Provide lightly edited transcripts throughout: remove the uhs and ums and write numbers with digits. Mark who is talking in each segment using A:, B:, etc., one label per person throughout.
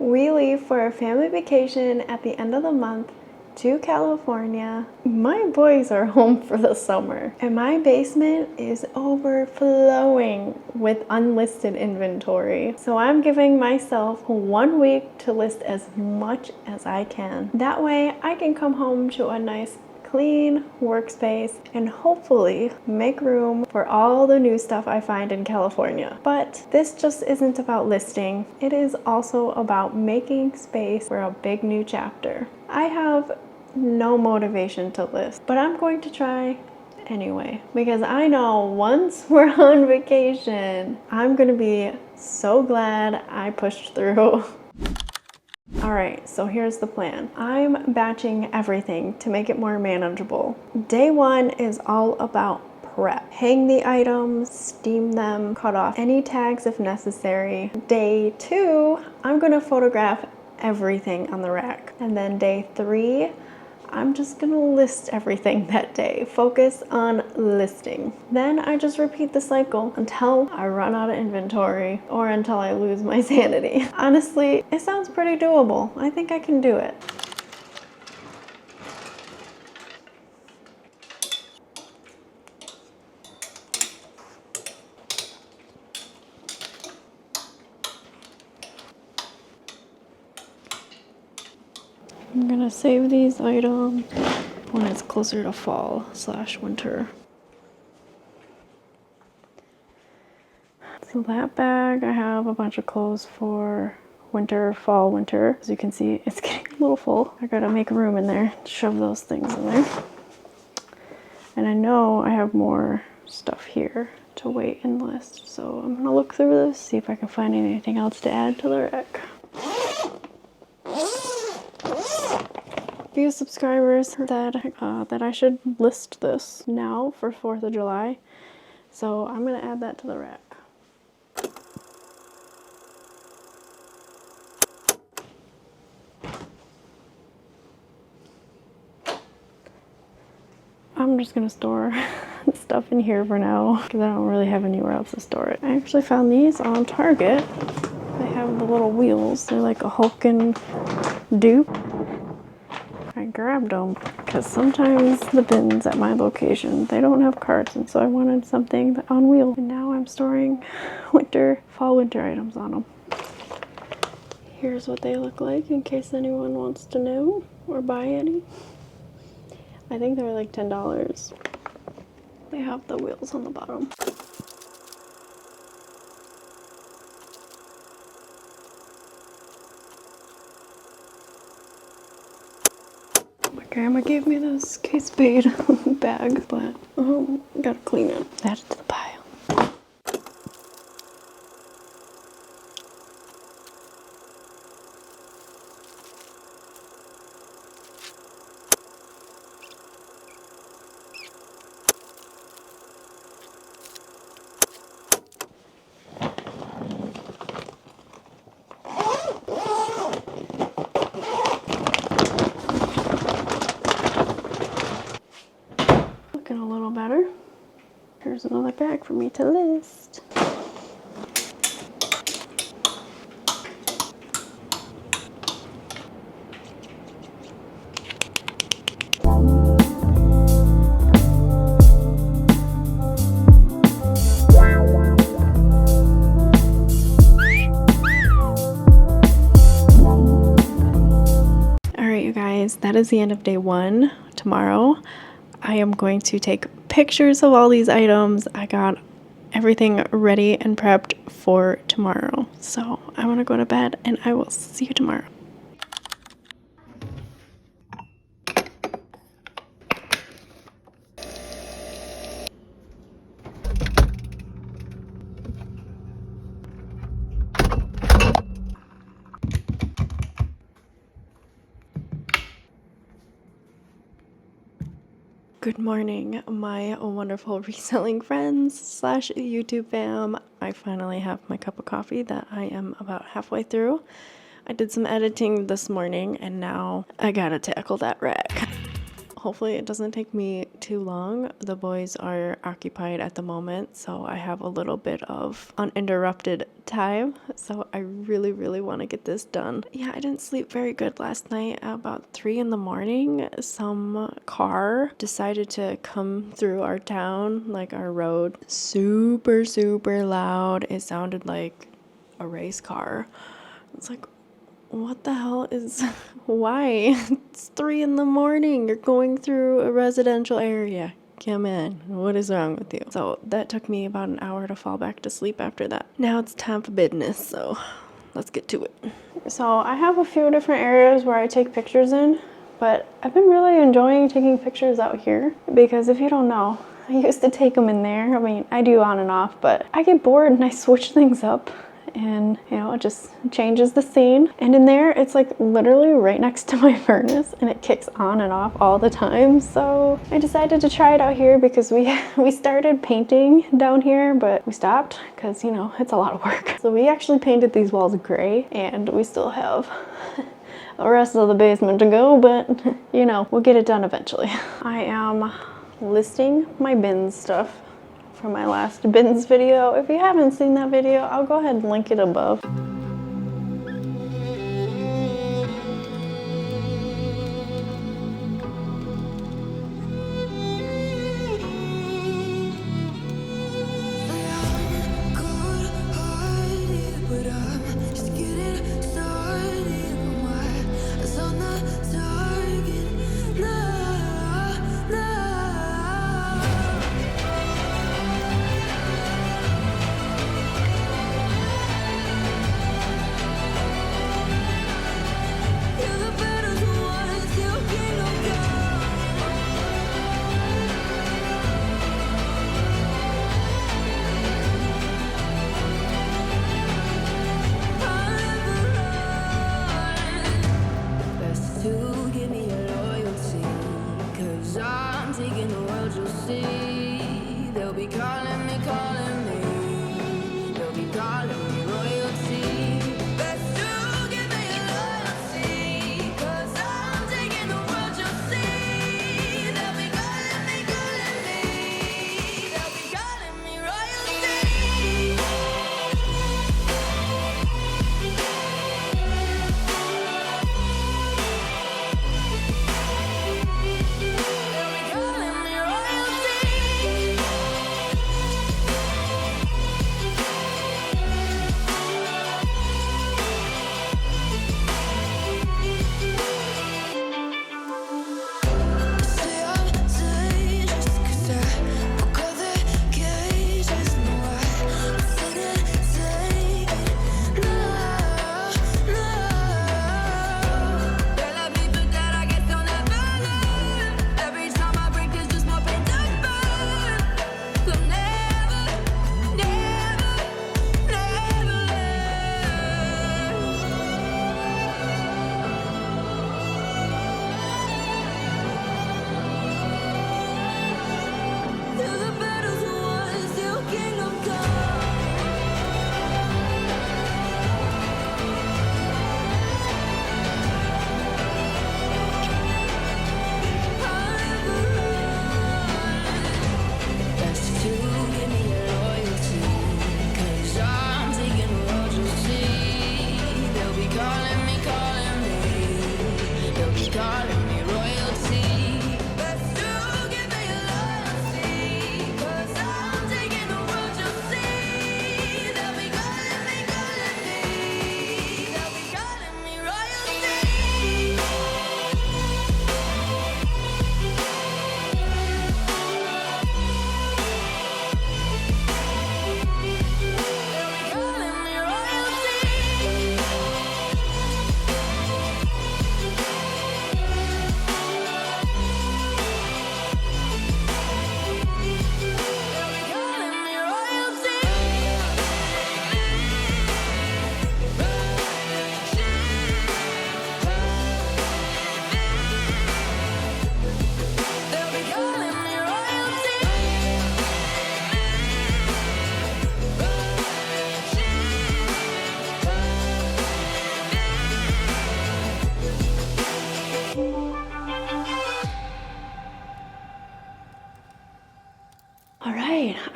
A: We leave for a family vacation at the end of the month to California. My boys are home for the summer, and my basement is overflowing with unlisted inventory. So I'm giving myself 1 week to list as much as I can. That way I can come home to a nice clean workspace and hopefully make room for all the new stuff I find in California. But this just isn't about listing. It is also about making space for a big new chapter. I have no motivation to list, but I'm going to try anyway, because I know once we're on vacation, I'm gonna be so glad I pushed through. All right, so here's the plan. I'm batching everything to make it more manageable. Day 1 is all about prep. Hang the items, steam them, cut off any tags if necessary. Day 2, I'm gonna photograph everything on the rack. And then day 3, I'm just gonna list everything that day. Focus on listing. Then I just repeat the cycle until I run out of inventory or until I lose my sanity. Honestly, it sounds pretty doable. I think I can do it. I'm gonna save these items when it's closer to fall/winter. So that bag, I have a bunch of clothes for fall, winter. As you can see, it's getting a little full. I gotta make room in there, shove those things in there. And I know I have more stuff here to wait and list. So I'm gonna look through this, see if I can find anything else to add to the rack. Few subscribers that I should list this now for 4th of July. So I'm gonna add that to the rack. I'm just gonna store stuff in here for now because I don't really have anywhere else to store it. I actually found these on Target. They have the little wheels. They're like a Hulkin dupe. I grabbed them because sometimes the bins at my location, they don't have carts, and so I wanted something on wheels. And now I'm storing fall winter items on them. Here's what they look like in case anyone wants to know or buy any. I think they're like $10. They have the wheels on the bottom. My grandma gave me this Kate Spade bag, but gotta clean it. Add it to the pile. Looking a little better. Here's another bag for me to list. Alright, you guys, that is the end of day 1. Tomorrow I am going to take pictures of all these items. I got everything ready and prepped for tomorrow. So I'm gonna go to bed and I will see you tomorrow. Good morning, my wonderful reselling friends / YouTube fam. I finally have my cup of coffee that I am about halfway through. I did some editing this morning and now I gotta tackle that rack. hopefully it doesn't take me too long. The boys are occupied at the moment, so I have a little bit of uninterrupted time. So I really, really want to get this done. Yeah, I didn't sleep very good last night. At about 3 in the morning, some car decided to come through our town, like our road. Super, super loud. It sounded like a race car. It's like, what the hell is, why? It's 3 in the morning. You're going through a residential area. Come in. What is wrong with you? So that took me about an hour to fall back to sleep after that. Now it's time for business, so let's get to it. So I have a few different areas where I take pictures in, but I've been really enjoying taking pictures out here because if you don't know, I used to take them in there. I mean, I do on and off, but I get bored and I switch things up. And you know, it just changes the scene. And in there, it's like literally right next to my furnace and it kicks on and off all the time. So I decided to try it out here because we started painting down here, but we stopped because, you know, it's a lot of work. So we actually painted these walls gray and we still have the rest of the basement to go, but you know, we'll get it done eventually. I am listing my bins stuff from my last bins video. If you haven't seen that video, I'll go ahead and link it above.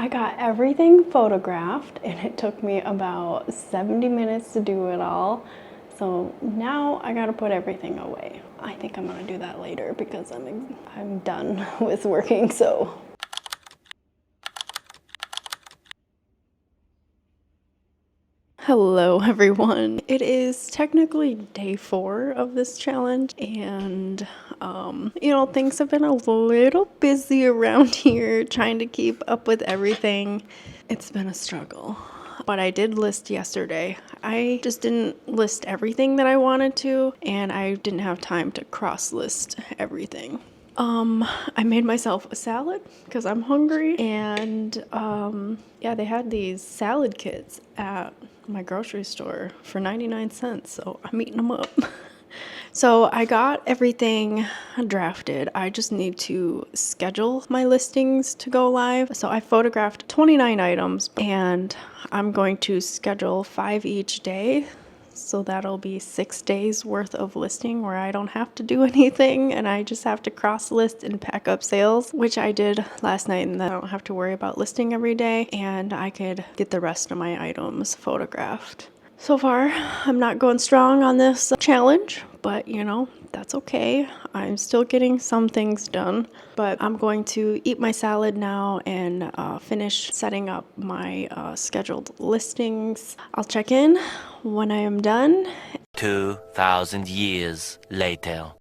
A: I got everything photographed and it took me about 70 minutes to do it all. So now I gotta put everything away. I think I'm gonna do that later because I'm done with working, so. Hello everyone. It is technically day 4 of this challenge and you know, things have been a little busy around here trying to keep up with everything. It's been a struggle. But I did list yesterday. I just didn't list everything that I wanted to, and I didn't have time to cross list everything. I made myself a salad because I'm hungry, and yeah, they had these salad kits at my grocery store for 99 cents, so I'm eating them up. So I got everything drafted. I just need to schedule my listings to go live. So I photographed 29 items and I'm going to schedule 5 each day. So that'll be 6 days worth of listing where I don't have to do anything and I just have to cross list and pack up sales, which I did last night, and then I don't have to worry about listing every day and I could get the rest of my items photographed. So far, I'm not going strong on this challenge, but you know, that's okay. I'm still getting some things done, but I'm going to eat my salad now and finish setting up my scheduled listings. I'll check in when I am done.
B: 2,000 years later.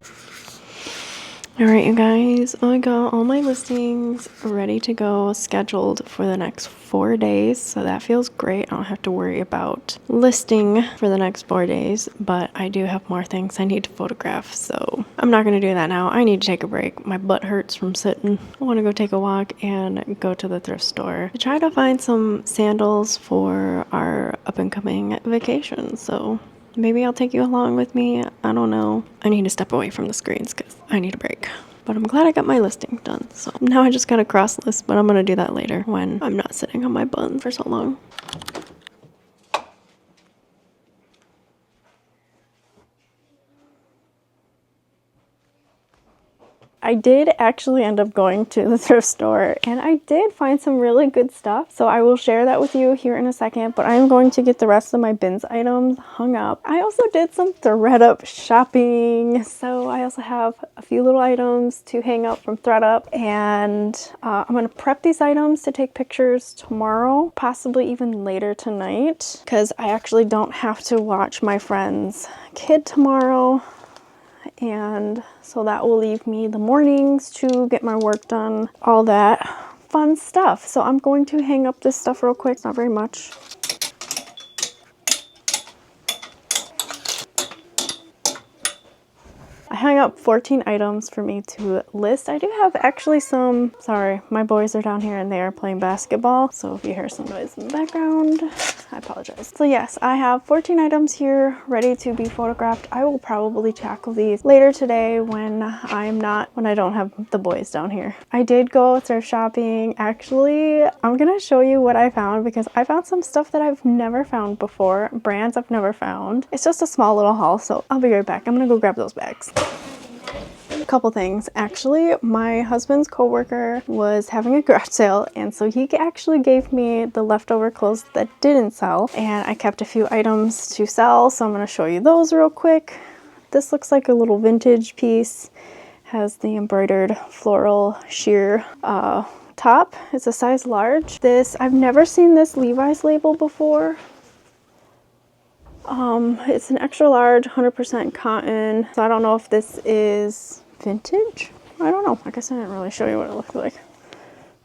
A: Alright, you guys, I got all my listings ready to go, scheduled for the next 4 days, so that feels great. I don't have to worry about listing for the next 4 days, but I do have more things I need to photograph, so I'm not going to do that now. I need to take a break. My butt hurts from sitting. I want to go take a walk and go to the thrift store to try to find some sandals for our up-and-coming vacation, so maybe I'll take you along with me. I don't know. I need to step away from the screens because I need a break. But I'm glad I got my listing done. So now I just got to cross list, but I'm going to do that later when I'm not sitting on my bun for so long. I did actually end up going to the thrift store and I did find some really good stuff. So I will share that with you here in a second, but I'm going to get the rest of my bins items hung up. I also did some ThredUp shopping. So I also have a few little items to hang up from ThredUp, and I'm going to prep these items to take pictures tomorrow, possibly even later tonight, because I actually don't have to watch my friend's kid tomorrow. And so that will leave me the mornings to get my work done, all that fun stuff. So I'm going to hang up this stuff real quick. It's not very much. I hung up 14 items for me to list. I do have actually some, sorry, my boys are down here and they are playing basketball. So if you hear some noise in the background, I apologize. So yes, I have 14 items here ready to be photographed. I will probably tackle these later today when I don't have the boys down here. I did go thrift shopping. Actually, I'm gonna show you what I found because I found some stuff that I've never found before, brands I've never found. It's just a small little haul, so I'll be right back. I'm gonna go grab those bags. A couple things. Actually, my husband's coworker was having a garage sale, and so he actually gave me the leftover clothes that didn't sell, and I kept a few items to sell, so I'm going to show you those real quick. This looks like a little vintage piece. Has the embroidered floral sheer top. It's a size large. I've never seen this Levi's label before. It's an extra large, 100% cotton. So I don't know if this is vintage. I don't know. I guess I didn't really show you what it looked like.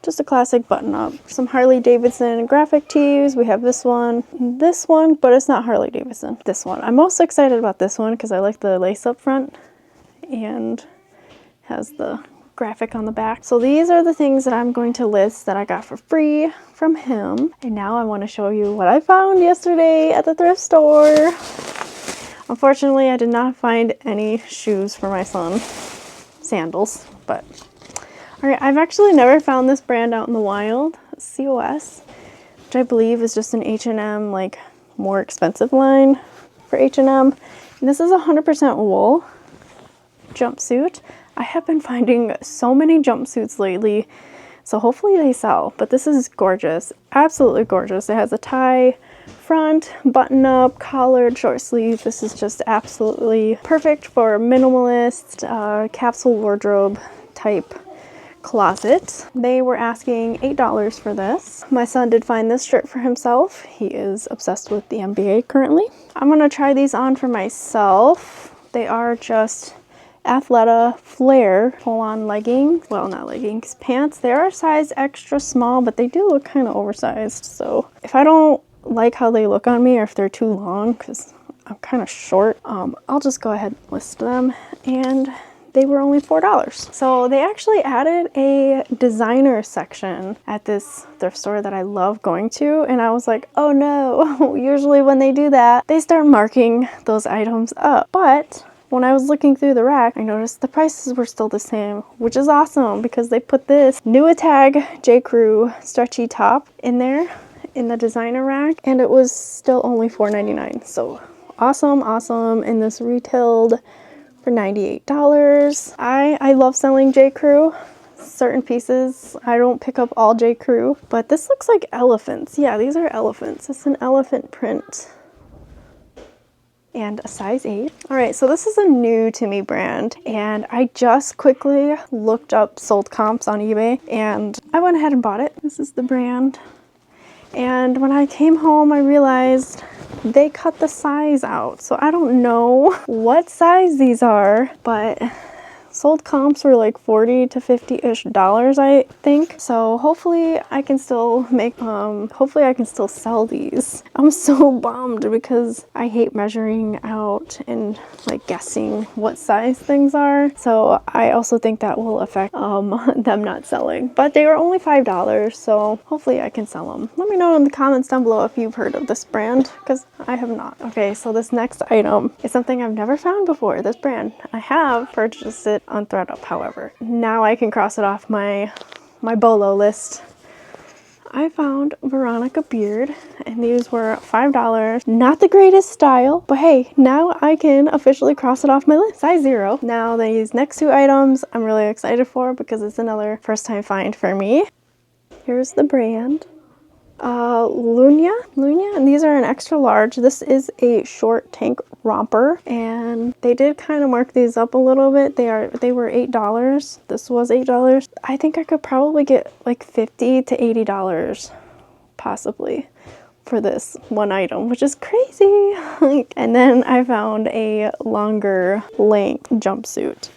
A: Just a classic button up. Some Harley Davidson graphic tees. We have this one, but it's not Harley Davidson. This one. I'm most excited about this one because I like the lace up front and has the graphic on the back. So these are the things that I'm going to list that I got for free from him. And now I want to show you what I found yesterday at the thrift store. Unfortunately, I did not find any shoes for my son. Sandals, but all right, I've actually never found this brand out in the wild. COS, which I believe is just an H&M, like more expensive line for H&M. And this is 100% wool jumpsuit. I have been finding so many jumpsuits lately So hopefully they sell, but this is gorgeous, absolutely gorgeous. It has a tie front, button up, collared, short sleeve. This is just absolutely perfect for minimalist, capsule wardrobe type closet. They were asking $8 for this. My son did find this shirt for himself. He is obsessed with the NBA currently. I'm gonna try these on for myself. They are just Athleta flare pull-on leggings. Well, not leggings, pants. They are size extra small, but they do look kind of oversized. So if I don't like how they look on me, or if they're too long, because I'm kind of short, I'll just go ahead and list them. And they were only $4. So they actually added a designer section at this thrift store that I love going to. And I was like, oh no, usually when they do that, they start marking those items up. But when I was looking through the rack, I noticed the prices were still the same, which is awesome because they put this new tag J. Crew stretchy top in there in the designer rack, and it was still only $4.99. So awesome, awesome. And this retailed for $98. I love selling J. Crew. Certain pieces, I don't pick up all J. Crew, but this looks like elephants. Yeah, these are elephants. It's an elephant print. And a size 8. All right, so this is a new to me brand, and I just quickly looked up sold comps on eBay, and I went ahead and bought it. This is the brand. And when I came home, I realized they cut the size out. So I don't know what size these are, but sold comps were like $40 to $50-ish, I think. So hopefully I can still make, hopefully I can still sell these. I'm so bummed because I hate measuring out and like guessing what size things are. So I also think that will affect them not selling. But they were only $5, so hopefully I can sell them. Let me know in the comments down below if you've heard of this brand, because I have not. Okay, so this next item is something I've never found before, this brand. I have purchased it on ThredUp, however. Now I can cross it off my BOLO list. I found Veronica Beard, and these were $5. Not the greatest style, but hey, now I can officially cross it off my list. Size 0. Now these next two items I'm really excited for because it's another first time find for me. Here's the brand. Lunya, and these are an extra large. This is a short tank romper, and they did kind of mark these up a little bit. They were $8. This was $8. I think I could probably get like $50 to $80 possibly for this one item, which is crazy. And then I found a longer length jumpsuit,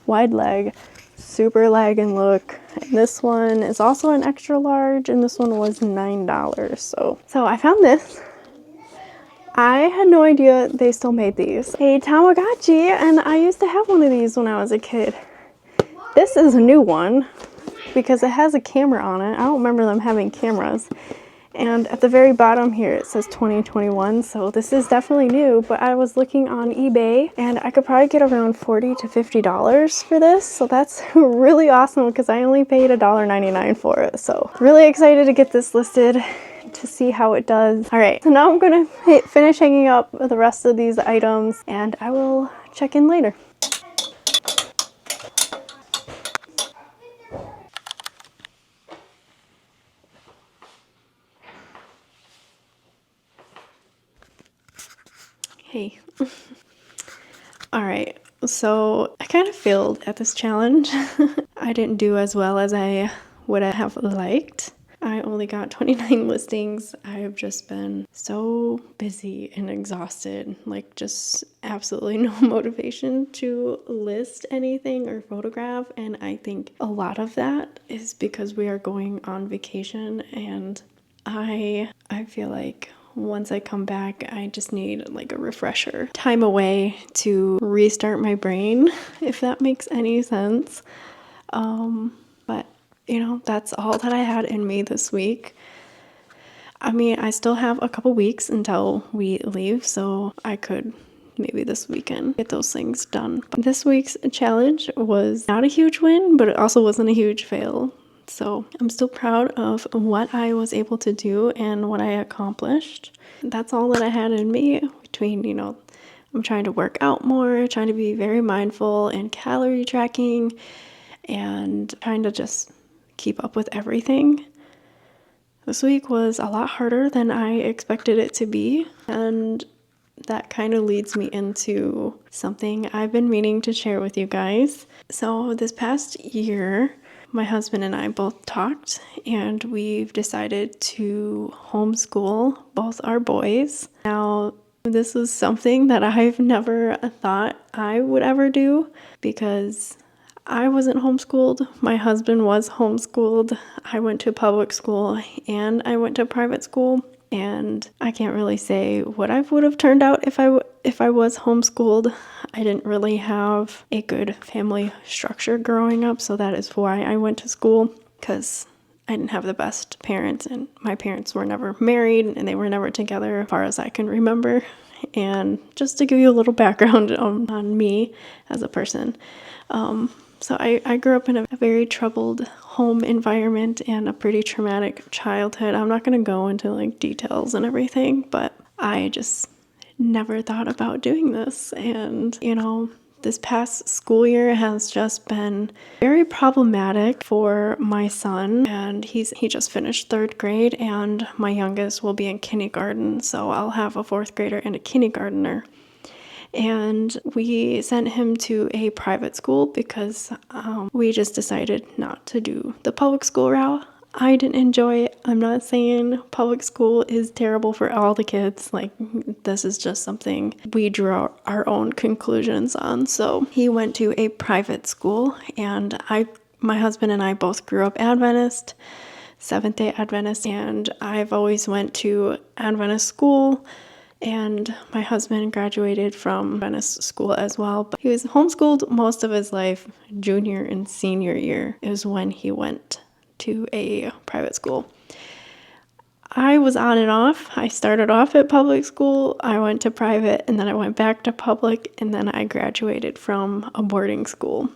A: wide leg, super legging look. And this one is also an extra large, and this one was $9. So I found this. I had no idea they still made these. A Tamagotchi, and I used to have one of these when I was a kid. This is a new one because it has a camera on it. I don't remember them having cameras. And at the very bottom here, it says 2021, so this is definitely new, but I was looking on eBay, and I could probably get around $40 to $50 for this, so that's really awesome because I only paid $1.99 for it, so really excited to get this listed to see how it does. All right, so now I'm gonna finish hanging up the rest of these items, and I will check in later. Hey. All right, so I kind of failed at this challenge. I didn't do as well as I would have liked. I only got 29 listings. I have just been so busy and exhausted, like just absolutely no motivation to list anything or photograph. And I think a lot of that is because we are going on vacation, and I feel like once I come back, I just need like a refresher. Time away to restart my brain, if that makes any sense. But you know, that's all that I had in me this week. I mean, I still have a couple weeks until we leave, so I could maybe this weekend get those things done. But this week's challenge was not a huge win, but it also wasn't a huge fail. So I'm still proud of what I was able to do and what I accomplished. That's all that I had in me between, you know, I'm trying to work out more, trying to be very mindful and calorie tracking, and trying to just keep up with everything. This week was a lot harder than I expected it to be, and that kind of leads me into something I've been meaning to share with you guys. So this past year, my husband and I both talked, and we've decided to homeschool both our boys. Now, this was something that I've never thought I would ever do because I wasn't homeschooled. My husband was homeschooled. I went to public school and I went to private school. And I can't really say what I would have turned out if I was homeschooled. I didn't really have a good family structure growing up, so that is why I went to school, because I didn't have the best parents, and my parents were never married and they were never together as far as I can remember. And just to give you a little background on me as a person, so I grew up in a very troubled home environment and a pretty traumatic childhood. I'm not going to go into like details and everything, but I just never thought about doing this. And, this past school year has just been very problematic for my son, and he just finished 3rd grade, and my youngest will be in kindergarten, so I'll have a 4th grader and a kindergartner. And we sent him to a private school because we just decided not to do the public school route. I didn't enjoy it. I'm not saying public school is terrible for all the kids. Like, this is just something we drew our own conclusions on. So he went to a private school, and my husband and I both grew up Adventist, Seventh-day Adventist, and I've always went to Adventist school. And my husband graduated from Adventist school as well, but he was homeschooled most of his life. Junior and senior year is when he went to a private school. I was on and off. I started off at public school, I went to private, and then I went back to public, and then I graduated from a boarding school.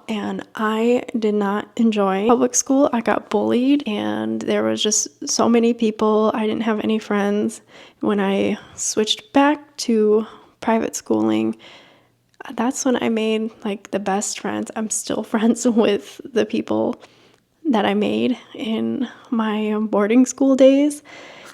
A: And I did not enjoy public school. I got bullied, and there was just so many people. I didn't have any friends. When I switched back to private schooling, that's when I made like the best friends. I'm still friends with the people that I made in my boarding school days.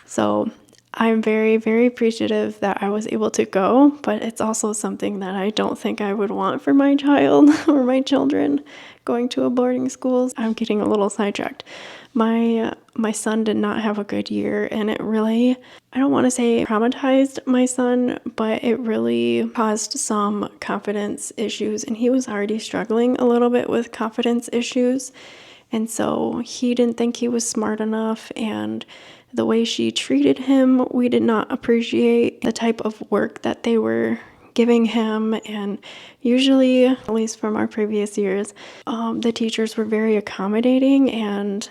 A: So I'm very, very appreciative that I was able to go, but it's also something that I don't think I would want for my child or my children going to a boarding school. I'm getting a little sidetracked. My son did not have a good year, and it really, I don't want to say traumatized my son, but it really caused some confidence issues, and he was already struggling a little bit with confidence issues. And so he didn't think he was smart enough, and the way she treated him, we did not appreciate the type of work that they were giving him. And usually, at least from our previous years, the teachers were very accommodating, and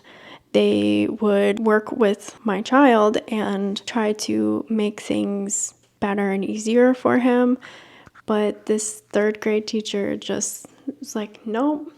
A: they would work with my child and try to make things better and easier for him. But this 3rd grade teacher just was like, nope.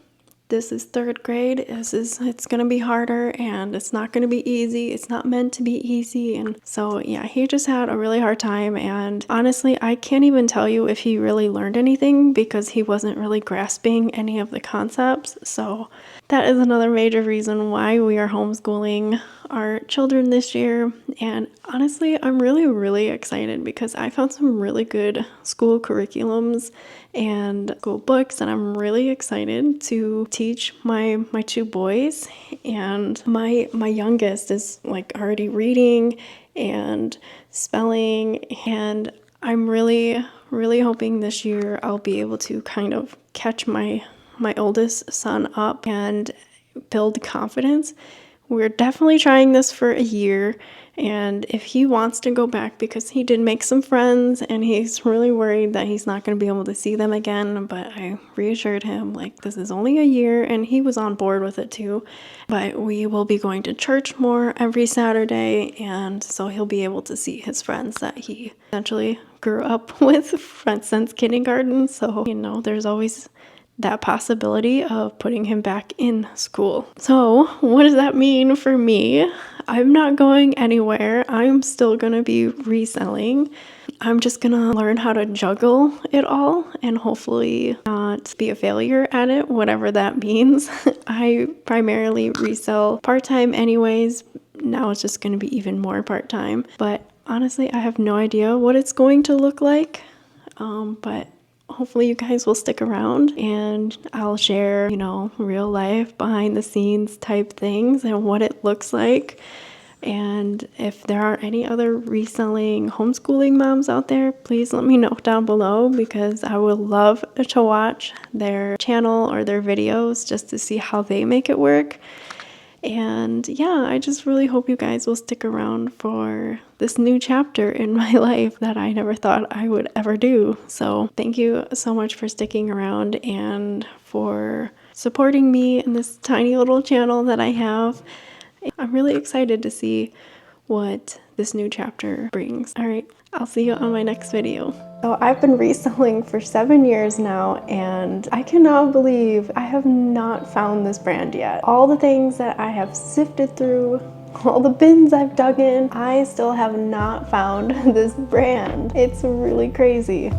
A: This is 3rd grade. It's going to be harder, and it's not going to be easy. It's not meant to be easy. And so, yeah, he just had a really hard time. And honestly, I can't even tell you if he really learned anything because he wasn't really grasping any of the concepts. So that is another major reason why we are homeschooling our children this year. And honestly, I'm really, really excited because I found some really good school curriculums and school books, and I'm really excited to teach my 2 boys. And my youngest is like already reading and spelling, and I'm really, really hoping this year I'll be able to kind of catch my oldest son up and build confidence. We're definitely trying this for a year, and if he wants to go back, because he did make some friends and he's really worried that he's not going to be able to see them again, but I reassured him like this is only a year, and he was on board with it too. But we will be going to church more every Saturday, and so he'll be able to see his friends that he essentially grew up with since kindergarten. So there's always that possibility of putting him back in school. So what does that mean for me? I'm not going anywhere. I'm still gonna be reselling. I'm just gonna learn how to juggle it all and hopefully not be a failure at it, whatever that means. I primarily resell part-time anyways. Now it's just gonna be even more part-time. But honestly, I have no idea what it's going to look like. But hopefully you guys will stick around and I'll share, real life behind the scenes type things and what it looks like. And if there are any other reselling homeschooling moms out there, please let me know down below because I would love to watch their channel or their videos just to see how they make it work. And yeah, I just really hope you guys will stick around for this new chapter in my life that I never thought I would ever do. So thank you so much for sticking around and for supporting me in this tiny little channel that I have. I'm really excited to see what this new chapter brings. All right, I'll see you on my next video. So I've been reselling for 7 years now, and I cannot believe I have not found this brand yet. All the things that I have sifted through, all the bins I've dug in, I still have not found this brand. It's really crazy.